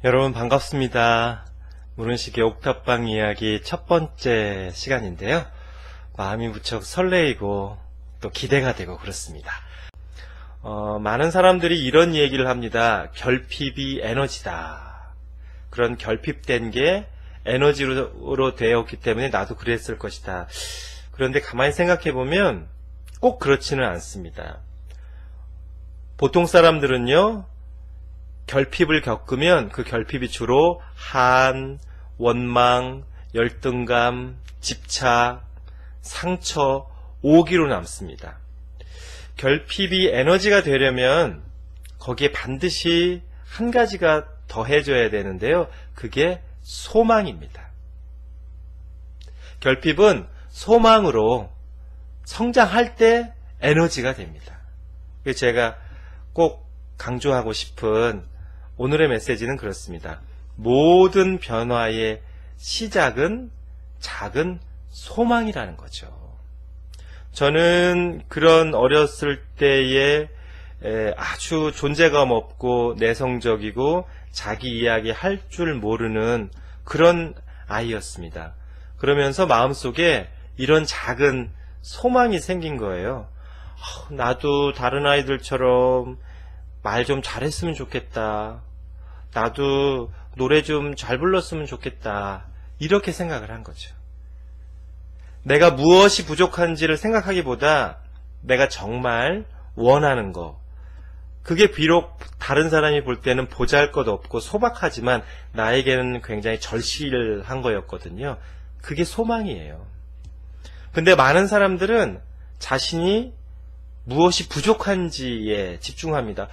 여러분 반갑습니다. 문은식의 옥탑방 이야기 첫 번째 시간인데요. 마음이 무척 설레이고 또 기대가 되고 그렇습니다. 많은 사람들이 이런 얘기를 합니다. 결핍이 에너지다. 그런 결핍된 게 에너지로 되었기 때문에 나도 그랬을 것이다. 그런데 가만히 생각해보면 꼭 그렇지는 않습니다. 보통 사람들은요, 결핍을 겪으면 그 결핍이 주로 한, 원망, 열등감, 집착, 상처, 오기로 남습니다. 결핍이 에너지가 되려면 거기에 반드시 한 가지가 더해져야 되는데요. 그게 소망입니다. 결핍은 소망으로 성장할 때 에너지가 됩니다. 그래서 제가 꼭 강조하고 싶은 오늘의 메시지는 그렇습니다. 모든 변화의 시작은 작은 소망이라는 거죠. 저는 그런 어렸을 때에 아주 존재감 없고 내성적이고 자기 이야기 할 줄 모르는 그런 아이였습니다. 그러면서 마음속에 이런 작은 소망이 생긴 거예요. 나도 다른 아이들처럼 말 좀 잘했으면 좋겠다. 나도 노래 좀 잘 불렀으면 좋겠다. 이렇게 생각을 한 거죠. 내가 무엇이 부족한지를 생각하기보다 내가 정말 원하는 거, 그게 비록 다른 사람이 볼 때는 보잘것없고 소박하지만 나에게는 굉장히 절실한 거였거든요. 그게 소망이에요. 근데 많은 사람들은 자신이 무엇이 부족한지에 집중합니다.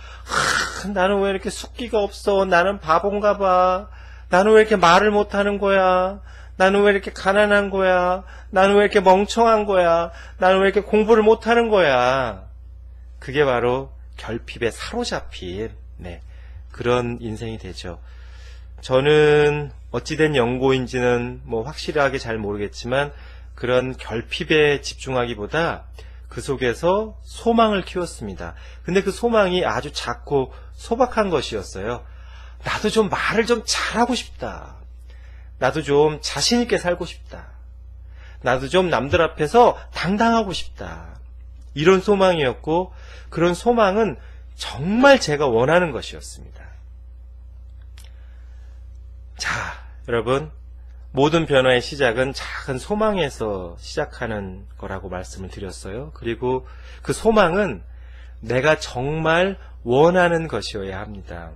나는 왜 이렇게 숫기가 없어? 나는 바본가 봐. 나는 왜 이렇게 말을 못하는 거야? 나는 왜 이렇게 가난한 거야? 나는 왜 이렇게 멍청한 거야? 나는 왜 이렇게 공부를 못하는 거야? 그게 바로 결핍에 사로잡힌 그런 인생이 되죠. 저는 어찌된 연고인지는 확실하게 잘 모르겠지만 그런 결핍에 집중하기보다 그 속에서 소망을 키웠습니다. 근데 그 소망이 아주 작고 소박한 것이었어요. 나도 좀 말을 좀 잘하고 싶다. 나도 좀 자신 있게 살고 싶다. 나도 좀 남들 앞에서 당당하고 싶다. 이런 소망이었고 그런 소망은 정말 제가 원하는 것이었습니다. 자, 여러분, 모든 변화의 시작은 작은 소망에서 시작하는 거라고 말씀을 드렸어요. 그리고 그 소망은 내가 정말 원하는 것이어야 합니다.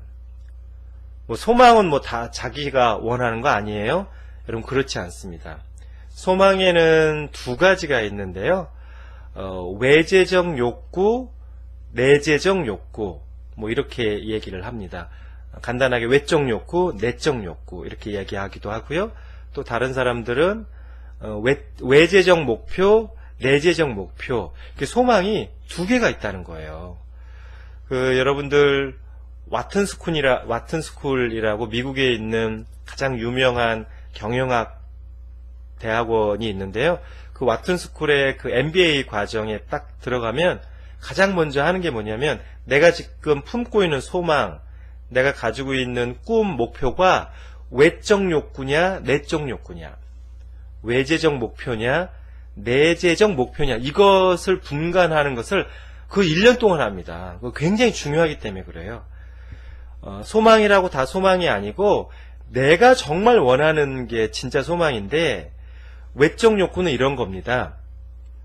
소망은 다 자기가 원하는 거 아니에요? 여러분, 그렇지 않습니다. 소망에는 두 가지가 있는데요. 외재적 욕구, 내재적 욕구, 이렇게 얘기를 합니다. 간단하게 외적 욕구, 내적 욕구 이렇게 이야기하기도 하고요. 또 다른 사람들은 외재적 목표, 내재적 목표, 소망이 두 개가 있다는 거예요. 여러분들 와튼스쿨이라고 미국에 있는 가장 유명한 경영학 대학원이 있는데요. 그 와튼스쿨의 그 MBA 과정에 딱 들어가면 가장 먼저 하는 게 뭐냐면 내가 지금 품고 있는 소망, 내가 가지고 있는 꿈, 목표가 외적 욕구냐 내적 욕구냐, 외재적 목표냐 내재적 목표냐, 이것을 분간하는 것을 그 1년 동안 합니다. 굉장히 중요하기 때문에 그래요. 소망이라고 다 소망이 아니고 내가 정말 원하는 게 진짜 소망인데, 외적 욕구는 이런 겁니다.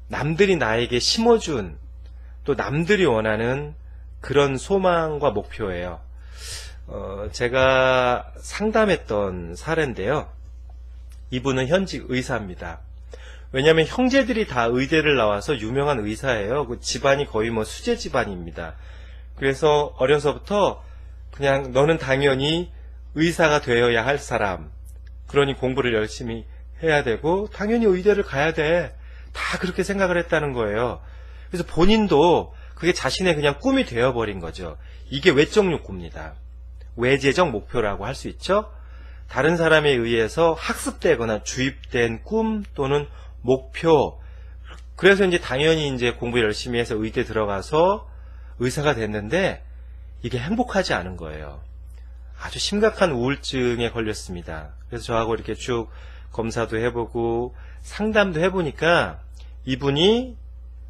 남들이 나에게 심어준, 또 남들이 원하는 그런 소망과 목표예요. 제가 상담했던 사례인데요. 이분은 현직 의사입니다. 왜냐하면 형제들이 다 의대를 나와서 유명한 의사예요. 그 집안이 거의 수재 집안입니다. 그래서 어려서부터 그냥 너는 당연히 의사가 되어야 할 사람, 그러니 공부를 열심히 해야 되고 당연히 의대를 가야 돼, 다 그렇게 생각을 했다는 거예요. 그래서 본인도 그게 자신의 그냥 꿈이 되어버린 거죠. 이게 외적 욕구입니다. 외재적 목표라고 할 수 있죠. 다른 사람에 의해서 학습되거나 주입된 꿈 또는 목표. 그래서 이제 당연히 이제 공부 열심히 해서 의대 들어가서 의사가 됐는데 이게 행복하지 않은 거예요. 아주 심각한 우울증에 걸렸습니다. 그래서 저하고 이렇게 쭉 검사도 해보고 상담도 해보니까 이분이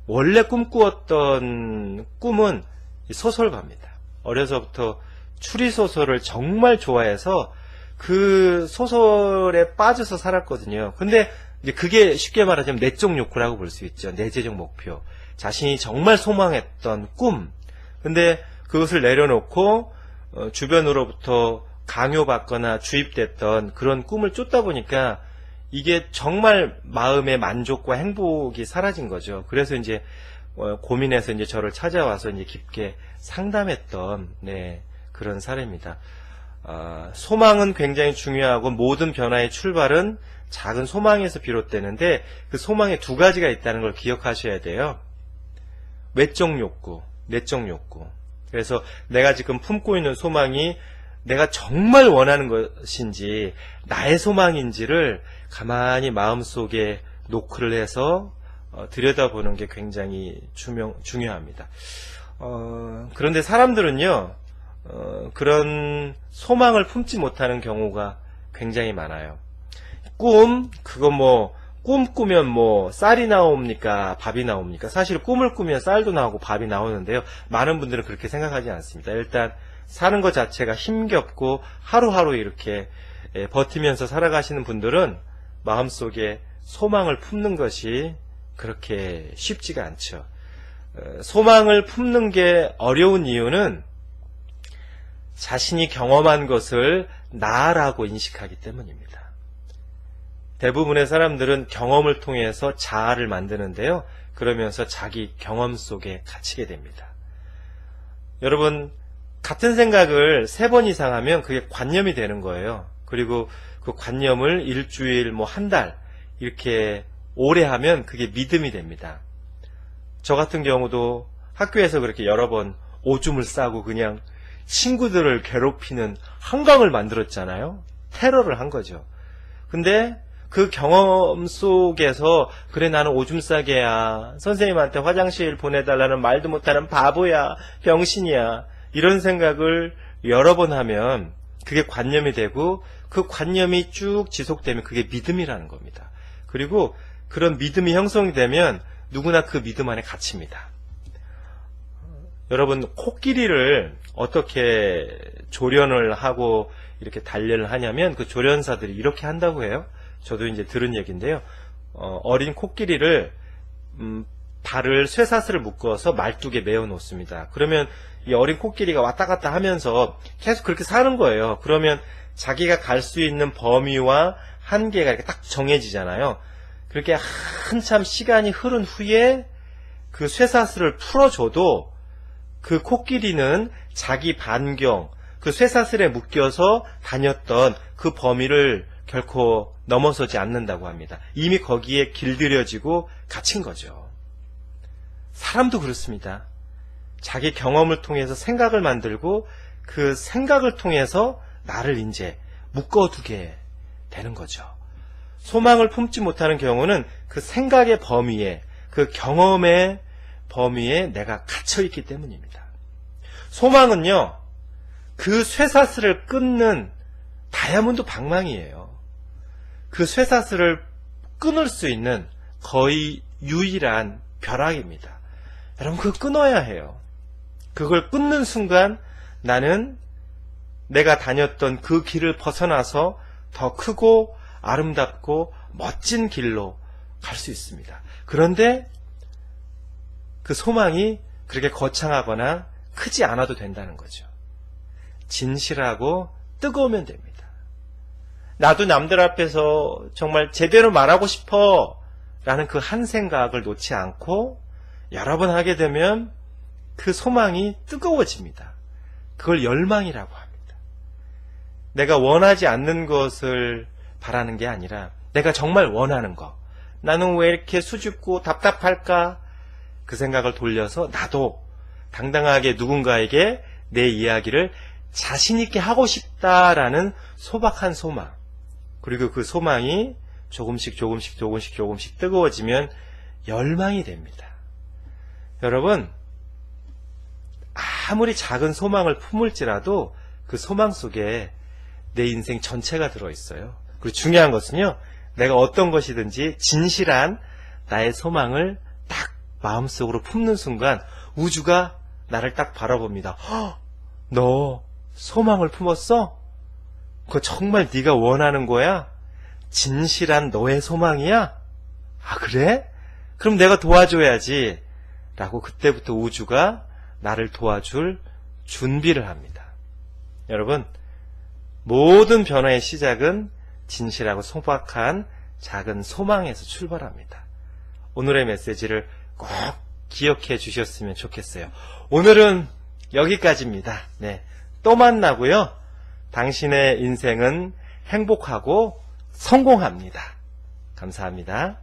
원래 꿈꾸었던 꿈은 소설가입니다. 어려서부터 추리소설을 정말 좋아해서 그 소설에 빠져서 살았거든요. 근데 이제 그게 쉽게 말하자면 내적 욕구라고 볼 수 있죠. 내재적 목표. 자신이 정말 소망했던 꿈. 근데 그것을 내려놓고 주변으로부터 강요받거나 주입됐던 그런 꿈을 쫓다 보니까 이게 정말 마음의 만족과 행복이 사라진 거죠. 그래서 이제 고민해서 이제 저를 찾아와서 이제 깊게 상담했던 그런 사례입니다. 소망은 굉장히 중요하고 모든 변화의 출발은 작은 소망에서 비롯되는데 그 소망에 두 가지가 있다는 걸 기억하셔야 돼요. 외적 욕구, 내적 욕구. 그래서 내가 지금 품고 있는 소망이 내가 정말 원하는 것인지 나의 소망인지를 가만히 마음속에 노크를 해서 들여다보는 게 굉장히 중요합니다. 그런데 사람들은요, 그런 소망을 품지 못하는 경우가 굉장히 많아요. 그거 꿈 꾸면 쌀이 나옵니까? 밥이 나옵니까? 사실 꿈을 꾸면 쌀도 나오고 밥이 나오는데요. 많은 분들은 그렇게 생각하지 않습니다. 일단 사는 것 자체가 힘겹고 하루하루 이렇게 버티면서 살아가시는 분들은 마음속에 소망을 품는 것이 그렇게 쉽지가 않죠. 소망을 품는 게 어려운 이유는 자신이 경험한 것을 나라고 인식하기 때문입니다. 대부분의 사람들은 경험을 통해서 자아를 만드는데요. 그러면서 자기 경험 속에 갇히게 됩니다. 여러분, 같은 생각을 3번 이상 하면 그게 관념이 되는 거예요. 그리고 그 관념을 일주일, 한 달 이렇게 오래 하면 그게 믿음이 됩니다. 저 같은 경우도 학교에서 그렇게 여러 번 오줌을 싸고 그냥 친구들을 괴롭히는 한강을 만들었잖아요. 테러를 한 거죠. 근데 그 경험 속에서 그래 나는 오줌 싸개야, 선생님한테 화장실 보내달라는 말도 못하는 바보야, 병신이야, 이런 생각을 여러 번 하면 그게 관념이 되고 그 관념이 쭉 지속되면 그게 믿음이라는 겁니다. 그리고 그런 믿음이 형성이 되면 누구나 그 믿음 안에 갇힙니다. 여러분, 코끼리를 어떻게 조련을 하고 이렇게 단련을 하냐면 그 조련사들이 이렇게 한다고 해요. 저도 이제 들은 얘기인데요. 어린 코끼리를 발을 쇠사슬을 묶어서 말뚝에 메어 놓습니다. 그러면 이 어린 코끼리가 왔다 갔다 하면서 계속 그렇게 사는 거예요. 그러면 자기가 갈 수 있는 범위와 한계가 이렇게 딱 정해지잖아요. 그렇게 한참 시간이 흐른 후에 그 쇠사슬을 풀어줘도 그 코끼리는 자기 반경, 그 쇠사슬에 묶여서 다녔던 그 범위를 결코 넘어서지 않는다고 합니다. 이미 거기에 길들여지고 갇힌 거죠. 사람도 그렇습니다. 자기 경험을 통해서 생각을 만들고 그 생각을 통해서 나를 이제 묶어두게 되는 거죠. 소망을 품지 못하는 경우는 그 생각의 범위에, 그 경험의 범위에 내가 갇혀있기 때문입니다. 소망은요, 그 쇠사슬을 끊는 다이아몬드 방망이에요. 그 쇠사슬을 끊을 수 있는 거의 유일한 벼락입니다. 여러분, 그거 끊어야 해요. 그걸 끊는 순간 나는 내가 다녔던 그 길을 벗어나서 더 크고 아름답고 멋진 길로 갈 수 있습니다. 그런데 그 소망이 그렇게 거창하거나 크지 않아도 된다는 거죠. 진실하고 뜨거우면 됩니다. 나도 남들 앞에서 정말 제대로 말하고 싶어 라는 그 한 생각을 놓지 않고 여러 번 하게 되면 그 소망이 뜨거워집니다. 그걸 열망이라고 합니다. 내가 원하지 않는 것을 바라는 게 아니라 내가 정말 원하는 거, 나는 왜 이렇게 수줍고 답답할까? 그 생각을 돌려서 나도 당당하게 누군가에게 내 이야기를 자신 있게 하고 싶다라는 소박한 소망, 그리고 그 소망이 조금씩 뜨거워지면 열망이 됩니다. 여러분, 아무리 작은 소망을 품을지라도 그 소망 속에 내 인생 전체가 들어있어요. 그리고 중요한 것은요, 내가 어떤 것이든지 진실한 나의 소망을 딱 마음속으로 품는 순간 우주가 나를 딱 바라봅니다. 너 소망을 품었어? 그거 정말 네가 원하는 거야? 진실한 너의 소망이야? 아, 그래? 그럼 내가 도와줘야지. 라고 그때부터 우주가 나를 도와줄 준비를 합니다. 여러분, 모든 변화의 시작은 진실하고 소박한 작은 소망에서 출발합니다. 오늘의 메시지를 꼭 기억해 주셨으면 좋겠어요. 오늘은 여기까지입니다. 네, 또 만나고요. 당신의 인생은 행복하고 성공합니다. 감사합니다.